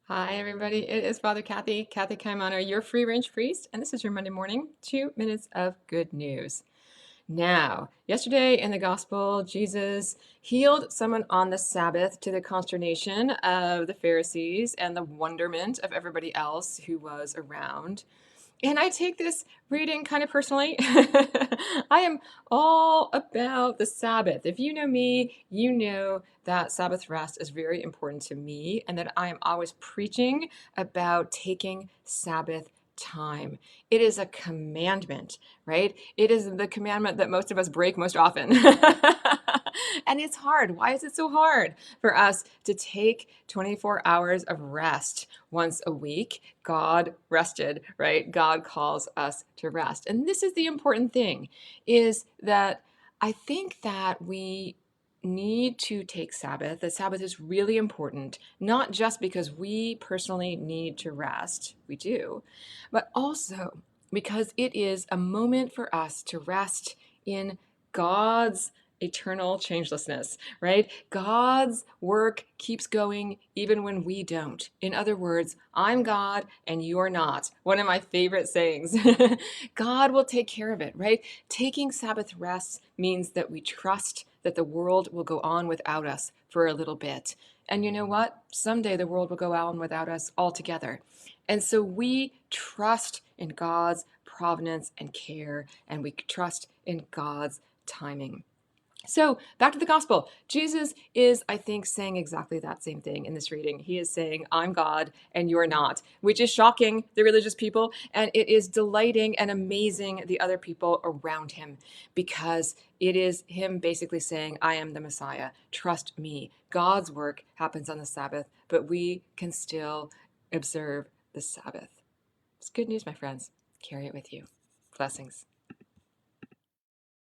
Hi, everybody. It is Father Kathy Kaimano, your free range priest, and this is your Monday morning 2 minutes of good news. Now, yesterday in the gospel, Jesus healed someone on the Sabbath to the consternation of the Pharisees and the wonderment of everybody else who was around. And I take this reading kind of personally. I am all about the Sabbath. If you know me, you know that Sabbath rest is very important to me and that I am always preaching about taking Sabbath time. It is a commandment, right? It is the commandment that most of us break most often. And it's hard. Why is it so hard for us to take 24 hours of rest once a week? God rested, right? God calls us to rest. And this is the important thing, is that I think that we need to take Sabbath. The Sabbath is really important, not just because we personally need to rest, we do, but also because it is a moment for us to rest in God's eternal changelessness, right? God's work keeps going even when we don't. In other words, I'm God and you're not. One of my favorite sayings. God will take care of it, right? Taking Sabbath rest means that we trust that the world will go on without us for a little bit. And you know what? Someday the world will go on without us altogether. And so we trust in God's providence and care, and we trust in God's timing. So back to the gospel. Jesus is, I think, saying exactly that same thing in this reading. He is saying, I'm God and you're not, which is shocking the religious people. And it is delighting and amazing the other people around him because it is him basically saying, I am the Messiah. Trust me. God's work happens on the Sabbath, but we can still observe the Sabbath. It's good news, my friends. Carry it with you. Blessings.